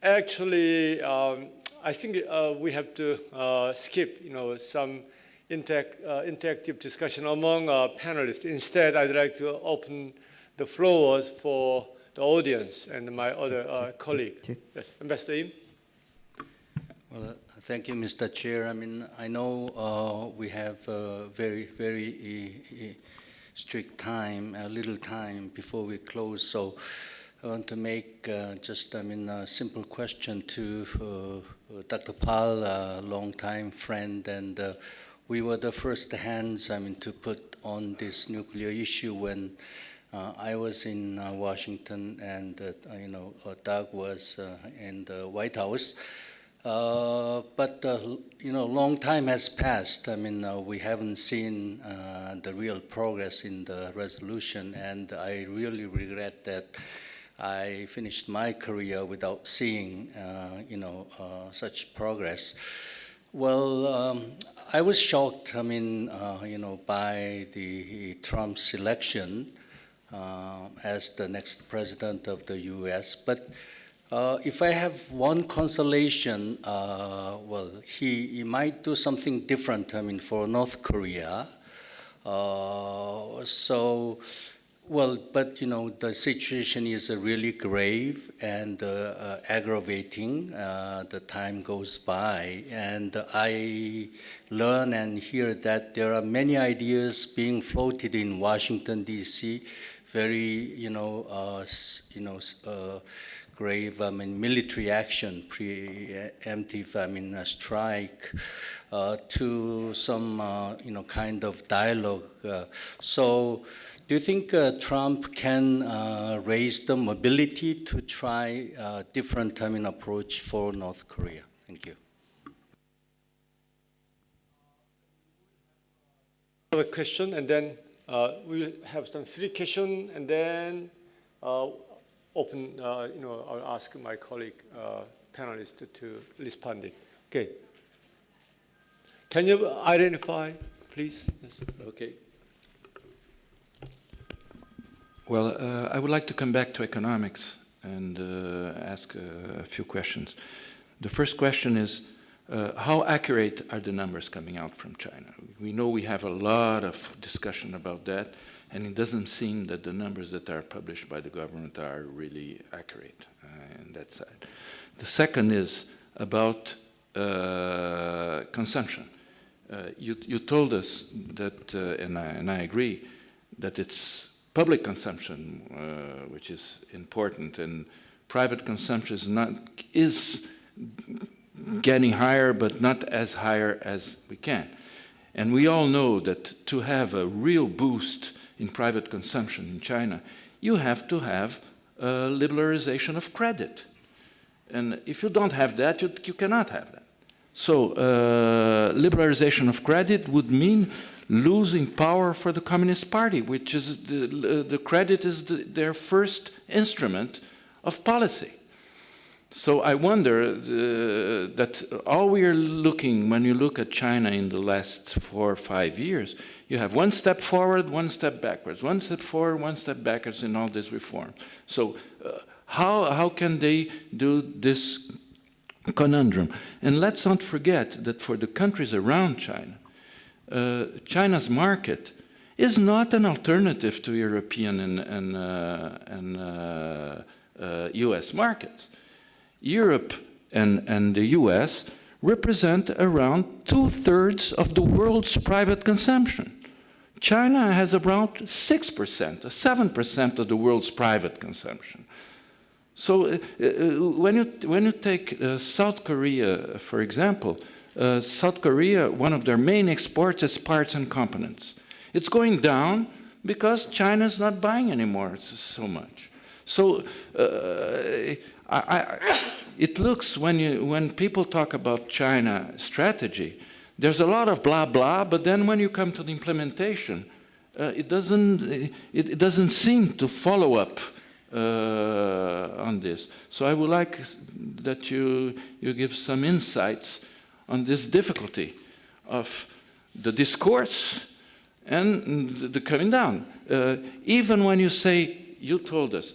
Actually, I think we have to skip, some interactive discussion among panelists. Instead, I'd like to open the floors for the audience and my other colleague. Yes, Ambassador Im. Well, thank you, Mr. Chair. I mean, I know we have a very strict time, a little time before we close, so I want to make just, a simple question to Dr. Paal, a long-time friend, and we were the first hands, to put on this nuclear issue when I was in Washington, and Doug was in the White House. But long time has passed. We haven't seen the real progress in the resolution, and I really regret that I finished my career without seeing, such progress. Well, I was shocked, by the Trump selection as the next president of the U.S. But if I have one consolation, well, he might do something different, for North Korea. But the situation is really grave and aggravating. The time goes by, and I learn and hear that there are many ideas being floated in Washington D.C. Very, grave, military action, preemptive, strike, to some, kind of dialogue. So, do you think Trump can raise the mobility to try a different approach for North Korea? Thank you. Another question, and then we'll have some three questions, and then open. I'll ask my colleague panelists to respond. Okay. Can you identify, please? Yes. Okay. Well, I would like to come back to economics and ask a few questions. The first question is, how accurate are the numbers coming out from China? We know we have a lot of discussion about that, and it doesn't seem that the numbers that are published by the government are really accurate in that side. The second is about consumption. You told us that, and I agree, that it's public consumption, which is important, and private consumption is getting higher, but not as higher as we can. And we all know that to have a real boost in private consumption in China, you have to have a liberalization of credit. And if you don't have that, you cannot have that. So liberalization of credit would mean losing power for the Communist Party, which is the credit is their first instrument of policy. So I wonder that all we are looking, when you look at China in the last 4 or 5 years, you have one step forward, one step backwards, one step forward, one step backwards in all this reform. So how can they do this conundrum? And let's not forget that for the countries around China, China's market is not an alternative to European and US markets. Europe and the US represent around 2/3 of the world's private consumption. China has around 6%, 7% of the world's private consumption. So when you take South Korea, for example, South Korea, one of their main exports is parts and components. It's going down because China is not buying anymore so much. So it looks, when people talk about China strategy, there's a lot of blah blah, but then when you come to the implementation, it doesn't seem to follow up on this. So I would like that you give some insights on this difficulty of the discourse and the coming down. Even when you say, you told us,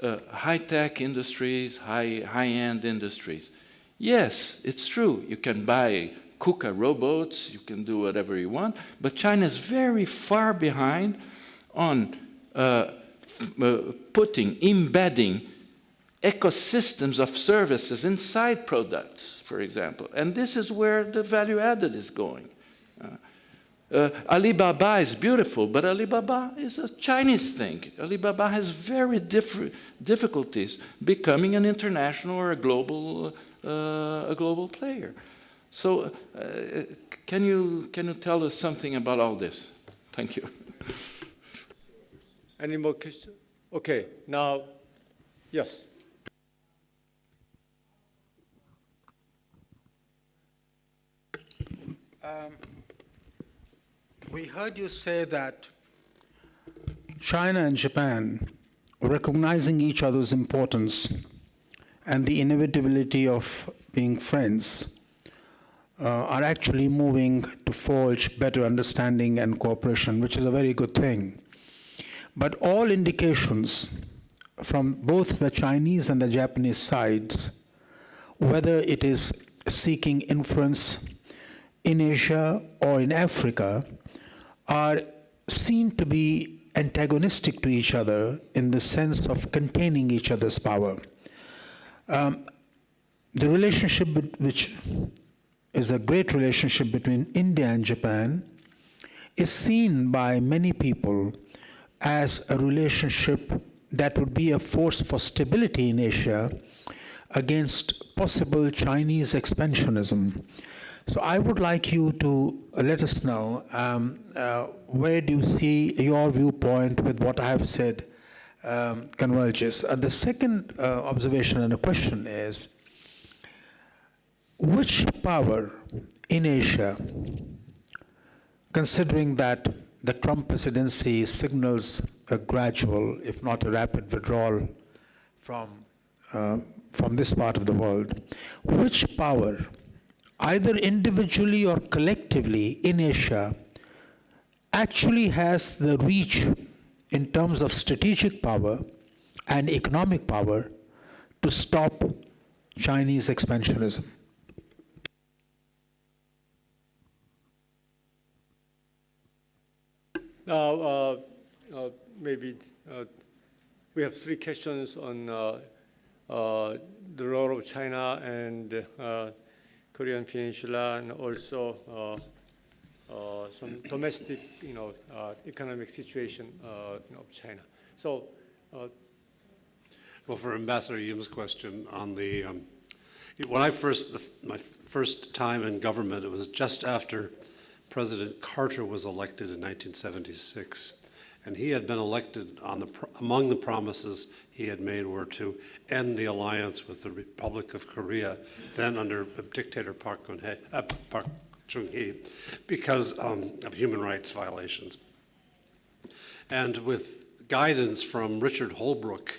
high-tech industries, high-end industries. Yes, it's true. You can buy KUKA robots, you can do whatever you want, but China is very far behind on embedding ecosystems of services inside products, for example. And this is where the value added is going. Alibaba is beautiful, but Alibaba is a Chinese thing. Alibaba has very difficulties becoming an international or a global player. So can you tell us something about all this? Thank you. Any more questions? Okay, now, yes. We heard you say that China and Japan, recognizing each other's importance and the inevitability of being friends, are actually moving to forge better understanding and cooperation, which is a very good thing. But all indications from both the Chinese and the Japanese sides, whether it is seeking influence in Asia or in Africa, are seen to be antagonistic to each other in the sense of containing each other's power. The relationship which is a great relationship between India and Japan is seen by many people as a relationship that would be a force for stability in Asia against possible Chinese expansionism. So I would like you to let us know where do you see your viewpoint with what I have said converges. The second observation and a question is, which power in Asia, considering that the Trump presidency signals a gradual, if not a rapid withdrawal from this part of the world, which power, either individually or collectively in Asia, actually has the reach in terms of strategic power and economic power to stop Chinese expansionism? Now, maybe we have three questions on the role of China and Korean Peninsula, and also some domestic, economic situation of China. So, well, for Ambassador Yim's question on the, when my first time in government, it was just after President Carter was elected in 1976, and he had been elected on among the promises he had made were to end the alliance with the Republic of Korea, then under dictator Park Chung-hee, because of human rights violations. And with guidance from Richard Holbrooke,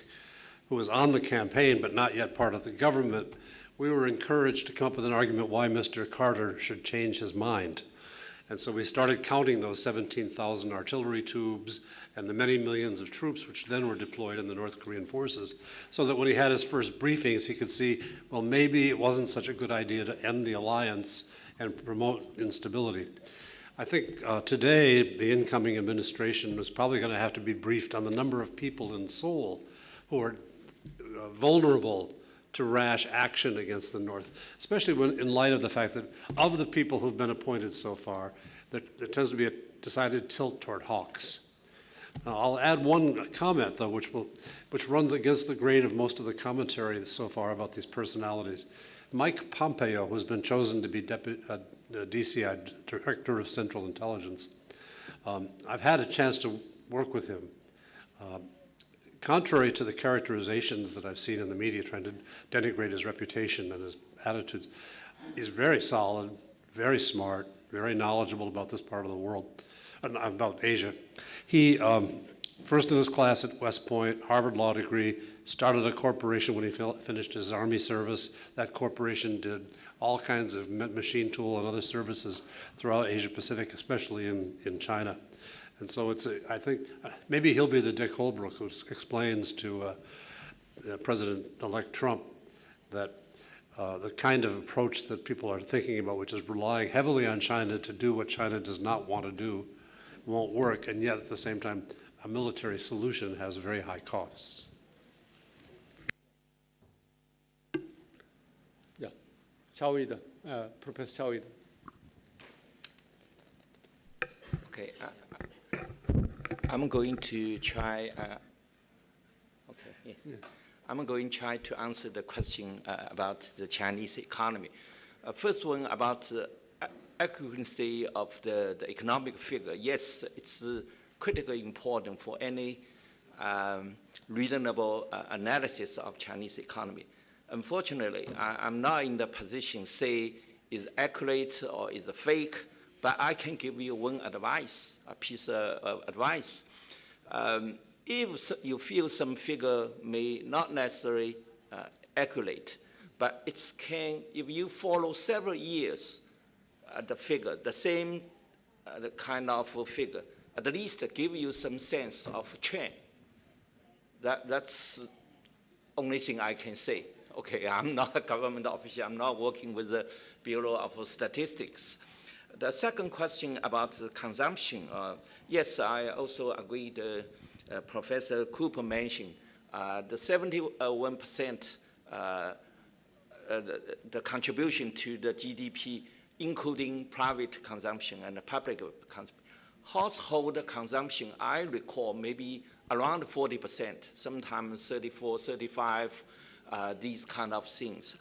who was on the campaign but not yet part of the government, we were encouraged to come up with an argument why Mr. Carter should change his mind. And so we started counting those 17,000 artillery tubes and the many millions of troops which then were deployed in the North Korean forces, so that when he had his first briefings, he could see, well, maybe it wasn't such a good idea to end the alliance and promote instability. I think today the incoming administration is probably going to have to be briefed on the number of people in Seoul who are vulnerable to rash action against the North, especially when, in light of the fact that of the people who've been appointed so far, there tends to be a decided tilt toward hawks. Now, I'll add one comment, though, which runs against the grain of most of the commentary so far about these personalities. Mike Pompeo, who's been chosen to be DCI, Director of Central Intelligence, I've had a chance to work with him. Contrary to the characterizations that I've seen in the media trying to denigrate his reputation and his attitudes, he's very solid, very smart, very knowledgeable about this part of the world, about Asia. He, first in his class at West Point, Harvard Law degree, started a corporation when he finished his Army service. That corporation did all kinds of machine tool and other services throughout Asia Pacific, especially in China. And so I think maybe he'll be the Dick Holbrooke who explains to President-elect Trump that the kind of approach that people are thinking about, which is relying heavily on China to do what China does not want to do, won't work, and yet at the same time, a military solution has very high costs. Yeah, Yide, Professor Yide. Okay, I'm going to try. I'm going to try to answer the question about the Chinese economy. First one about the accuracy of the economic figure. Yes, it's critically important for any reasonable analysis of Chinese economy. Unfortunately, I'm not in the position to say is accurate or is fake, but I can give you one advice, a piece of advice. If you feel some figure may not necessarily accurate, but it can, if you follow several years, the figure, the same the kind of figure, at least give you some sense of trend. That's the only thing I can say. Okay, I'm not a government official. I'm not working with the Bureau of Statistics. The second question about the consumption, yes, I also agree. Professor Cooper mentioned the 71% the contribution to the GDP, including private consumption and public consumption. Household consumption, I recall, maybe around 40%, sometimes 34, 35, these kind of things.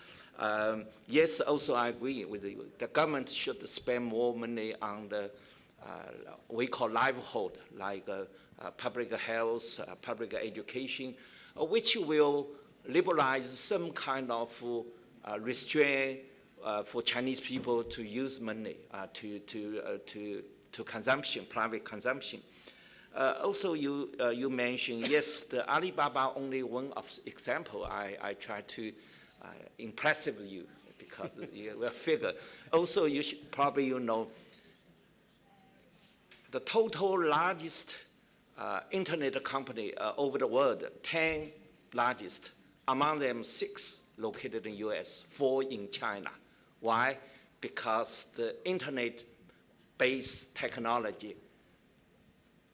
Yes, also I agree with you. The government should spend more money on the we call livelihood, like public health, public education, which will liberalize some kind of restraint for Chinese people to use money to consumption, private consumption. Also, you mentioned, yes, the Alibaba only one of example. I try to impress you because you figure. Also, you should, probably you know the total largest internet company over the world, 10 largest, among them 6 located in US, 4 in China. Why? Because the internet-based technology,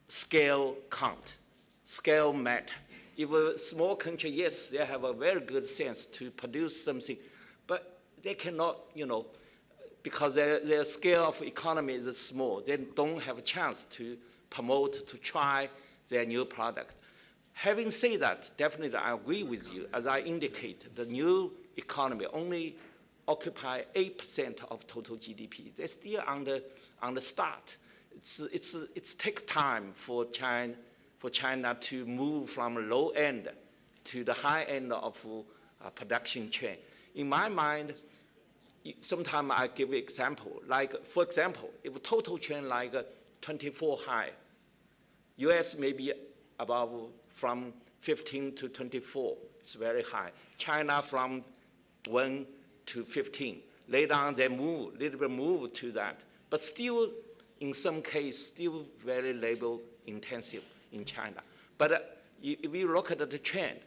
scale count, scale matter. If a small country, yes, they have a very good sense to produce something, but they cannot, because their scale of economy is small, they don't have a chance to promote, to try their new product. Having said that, definitely I agree with you. As I indicate, the new economy only occupy 8% of total GDP. They're still on the start. It's take time for China to move from low end to the high end of production chain. In my mind, sometimes I give an example. Like, for example, if total chain like 24 high, US may be above from 15 to 24. It's very high. China from 1 to 15. Later on, they move, little bit move to that. But still, in some case, still very labor intensive in China. But if you look at the trend,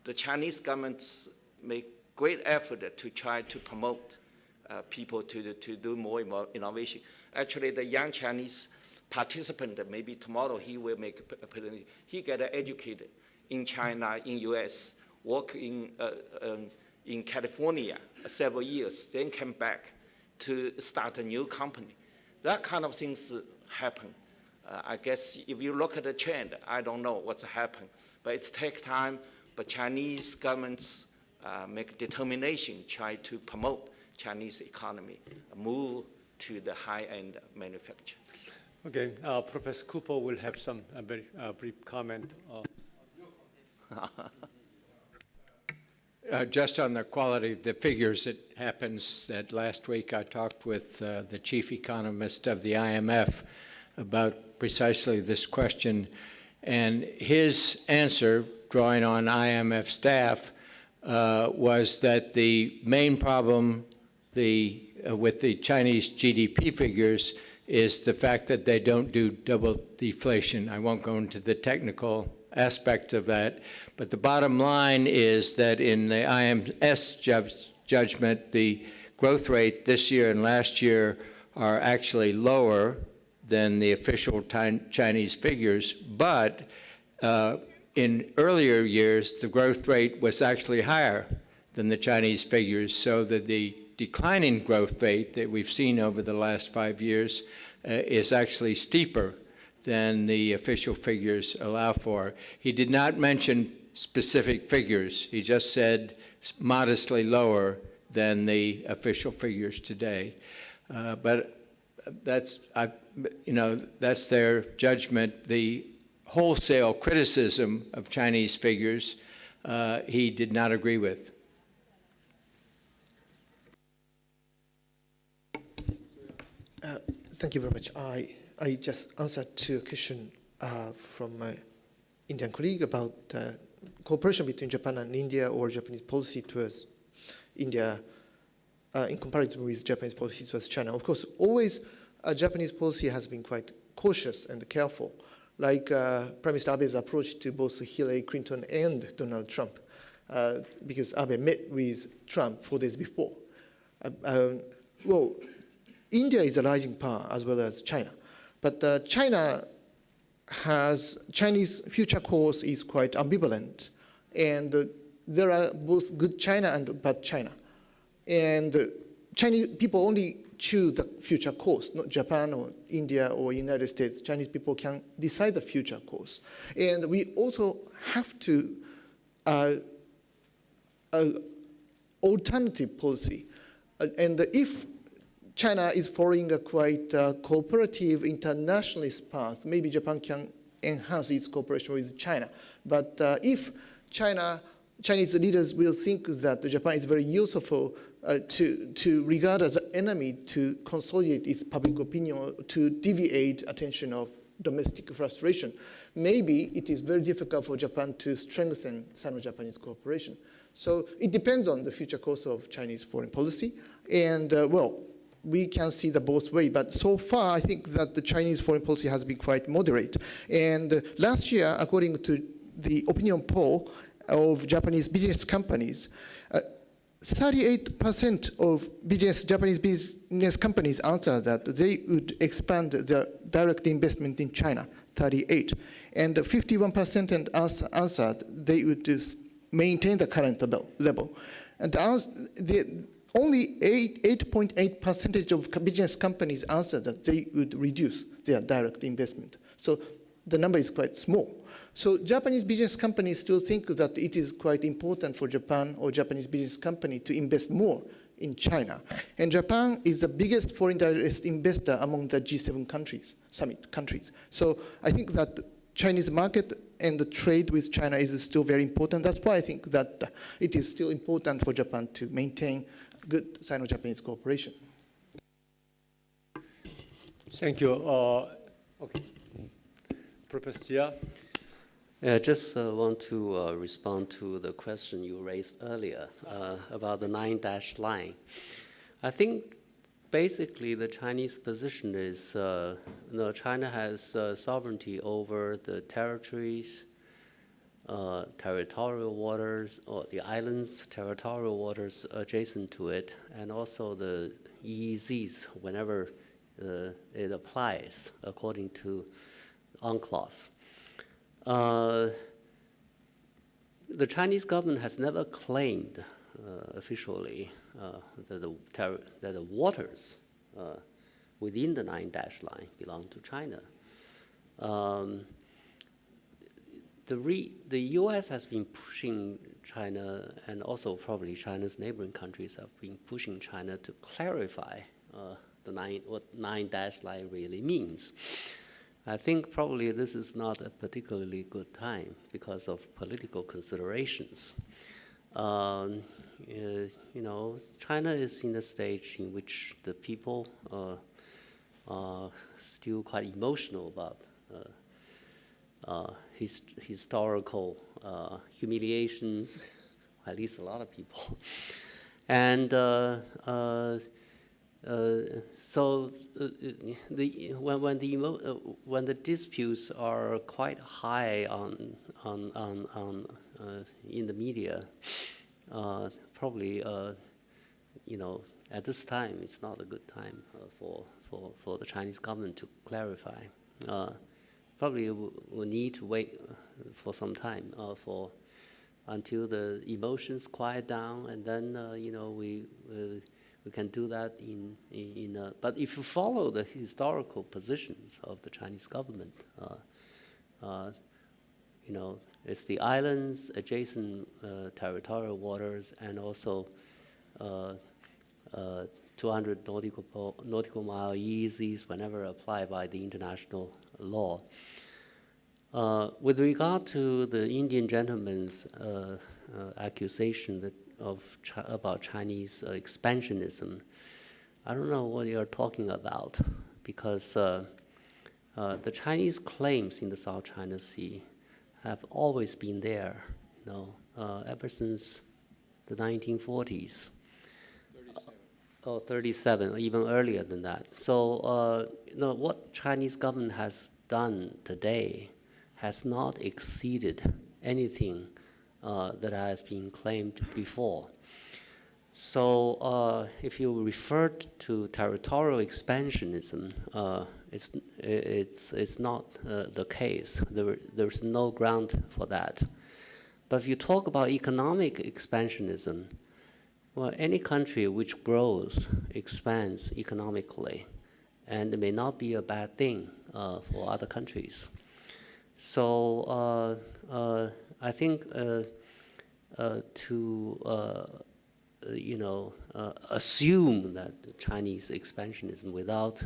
the Chinese governments make great effort to try to promote people to do more innovation. Actually, the young Chinese participant, maybe tomorrow he will make, he get educated in China, in US, work in California several years, then came back to start a new company. That kind of things happen. I guess if you look at the trend, I don't know what's happened, but it takes time. But Chinese governments make determination, try to promote Chinese economy, move to the high-end manufacture. Okay, Professor Cooper will have some very brief comment. Just on the quality of the figures, it happens that last week I talked with the chief economist of the IMF about precisely this question, and his answer, drawing on IMF staff, was that the main problem with the Chinese GDP figures is the fact that they don't do double deflation. I won't go into the technical aspect of that. But the bottom line is that in the IMS judgment, the growth rate this year and last year are actually lower than the official Chinese figures, but in earlier years, the growth rate was actually higher than the Chinese figures, so that the declining growth rate that we've seen over the last 5 years is actually steeper than the official figures allow for. He did not mention specific figures. He just said modestly lower than the official figures today. But that's their judgment. The wholesale criticism of Chinese figures, he did not agree with. Thank you very much. I just answered to a question from my Indian colleague about cooperation between Japan and India, or Japanese policy towards India in comparison with Japanese policy towards China. Of course, always Japanese policy has been quite cautious and careful, like Prime Minister Abe's approach to both Hillary Clinton and Donald Trump, because Abe met with Trump 4 days before. Well, India is a rising power as well as China, but China has, Chinese future course is quite ambivalent, and there are both good China and bad China. And Chinese people only choose the future course, not Japan or India or United States. Chinese people can decide the future course. And we also have to alternative policy. And if China is following a quite cooperative internationalist path, maybe Japan can enhance its cooperation with China. But if Chinese leaders will think that Japan is very useful to regard as an enemy to consolidate its public opinion, to deviate attention of domestic frustration, maybe it is very difficult for Japan to strengthen Sino-Japanese cooperation. So it depends on the future course of Chinese foreign policy. And well, we can see the both ways, but so far I think that the Chinese foreign policy has been quite moderate. And last year, according to the opinion poll of Japanese business companies, 38% of Japanese business companies answered that they would expand their direct investment in China, 38. And 51% answered they would maintain the current level. And only 8.8% of business companies answered that they would reduce their direct investment. So the number is quite small. So Japanese business companies still think that it is quite important for Japan or Japanese business company to invest more in China. And Japan is the biggest foreign direct investor among the G7 countries, summit countries. So I think that Chinese market and the trade with China is still very important. That's why I think that it is still important for Japan to maintain good Sino-Japanese cooperation. Thank you. Okay. Professor Jia. I just want to respond to the question you raised earlier about the 9-dash line. I think basically the Chinese position is China has sovereignty over the territories, territorial waters, or the islands, territorial waters adjacent to it, and also the EEZs whenever it applies according to UNCLOS. The Chinese government has never claimed officially that the waters within the 9-dash line belong to China. The U.S. has been pushing China, and also probably China's neighboring countries have been pushing China to clarify what 9-dash line really means. I think probably this is not a particularly good time because of political considerations. China is in a stage in which the people are still quite emotional about historical humiliations, at least a lot of people. And when the disputes are quite high in the media, probably at this time it's not a good time for the Chinese government to clarify. Probably we need to wait for some time until the emotions quiet down, and then we can do that but if you follow the historical positions of the Chinese government, it's the islands, adjacent territorial waters, and also 200 nautical mile eases whenever applied by the international law. With regard to the Indian gentleman's accusation about Chinese expansionism, I don't know what you're talking about, because the Chinese claims in the South China Sea have always been there, ever since the 1940s. 37, even earlier than that. So, what Chinese government has done today has not exceeded anything that has been claimed before. So, if you refer to territorial expansionism, it's not the case. There's no ground for that. But if you talk about economic expansionism, well, any country which grows expands economically, and it may not be a bad thing for other countries. So I think assume that Chinese expansionism without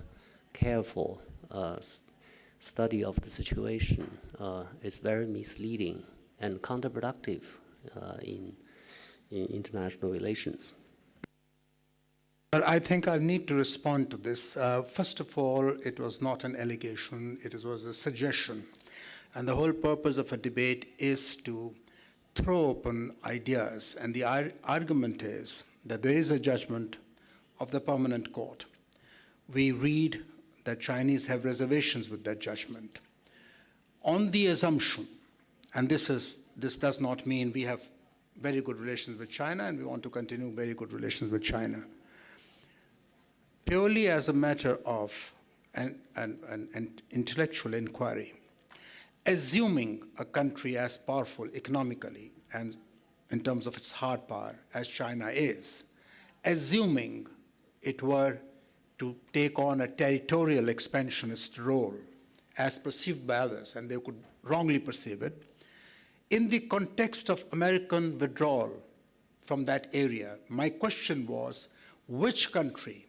careful study of the situation is very misleading and counterproductive in international relations. Well, I think I need to respond to this. First of all, it was not an allegation, it was a suggestion. And the whole purpose of a debate is to throw open ideas. And the argument is that there is a judgment of the permanent court. We read that Chinese have reservations with that judgment. On the assumption, and this does not mean we have very good relations with China and we want to continue very good relations with China. Purely as a matter of an intellectual inquiry, assuming a country as powerful economically and in terms of its hard power as China is, assuming it were to take on a territorial expansionist role as perceived by others, and they could wrongly perceive it, in the context of American withdrawal from that area, my question was, which country,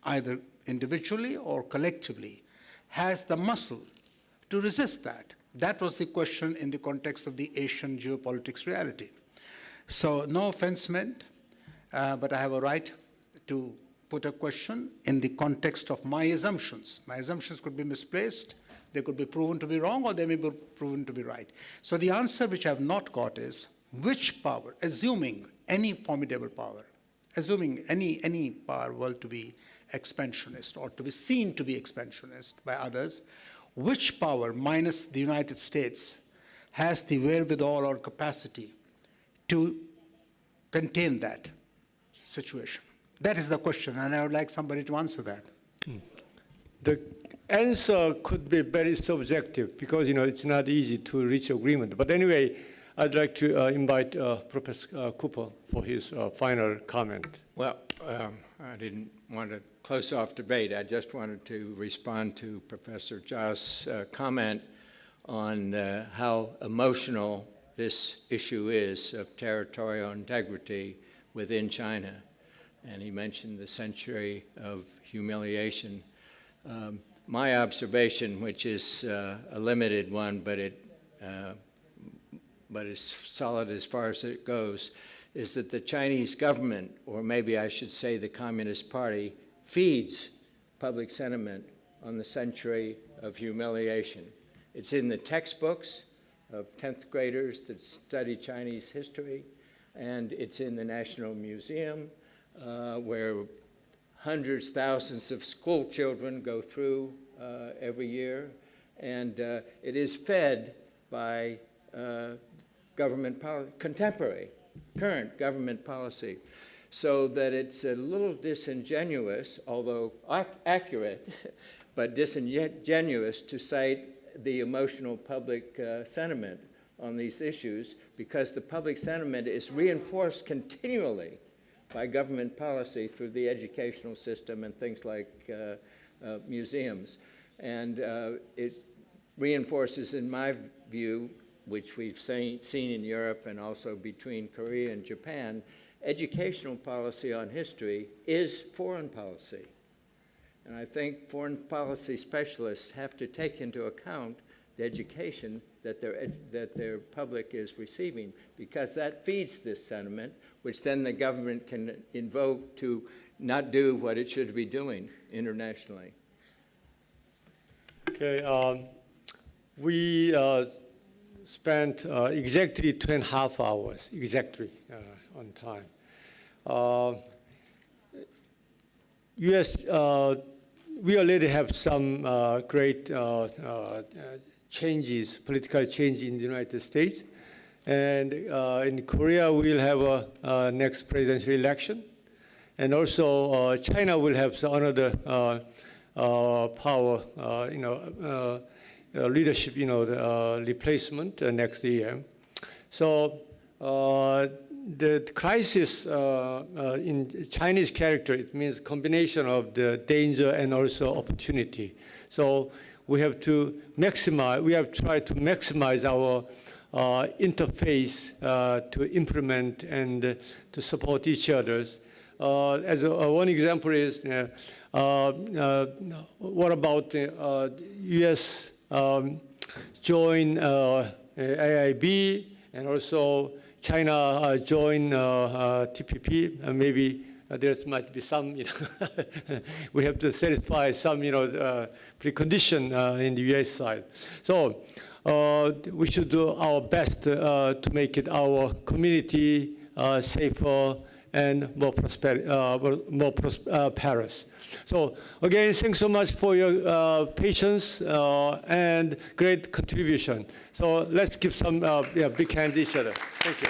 either individually or collectively, has the muscle to resist that? That was the question in the context of the Asian geopolitics reality. So no offense meant, but I have a right to put a question in the context of my assumptions. My assumptions could be misplaced, they could be proven to be wrong, or they may be proven to be right. So the answer which I have not got is, which power, assuming any formidable power, assuming any power were to be expansionist or to be seen to be expansionist by others, which power, minus the United States, has the wherewithal or capacity to contain that situation? That is the question, and I would like somebody to answer that. The answer could be very subjective because it's not easy to reach agreement. But anyway, I'd like to invite Professor Cooper for his final comment. Well, I didn't want to close off debate. I just wanted to respond to Professor Zhao's comment on how emotional this issue is of territorial integrity within China. And he mentioned the century of humiliation. My observation, which is a limited one, but it's solid as far as it goes, is that the Chinese government, or maybe I should say the Communist Party, feeds public sentiment on the century of humiliation. It's in the textbooks of 10th graders that study Chinese history, and it's in the National Museum, where hundreds, thousands of school children go through every year, and it is fed by government policy, contemporary, current government policy, so that it's a little disingenuous, although accurate, but disingenuous to cite the emotional public sentiment on these issues, because the public sentiment is reinforced continually by government policy through the educational system and things like museums. And it reinforces, in my view, which we've seen in Europe and also between Korea and Japan, educational policy on history is foreign policy. And I think foreign policy specialists have to take into account the education that their public is receiving, because that feeds this sentiment, which then the government can invoke to not do what it should be doing internationally. Okay, we spent exactly 2.5 hours, exactly on time. U.S., we already have some great changes, political change in the United States. And in Korea, we'll have a next presidential election. And also, China will have another power, leadership, replacement next year. So the crisis in Chinese character, it means combination of the danger and also opportunity. So we have to maximize, we have tried to maximize our interface to implement and to support each other. As one example is, what about U.S. join AIB, and also China join TPP, and maybe there might be some, we have to satisfy some, precondition in the U.S. side. So we should do our best to make it our community safer and more prosperous. So again, thanks so much for your patience and great contribution. So let's give some big hand to each other. Thank you.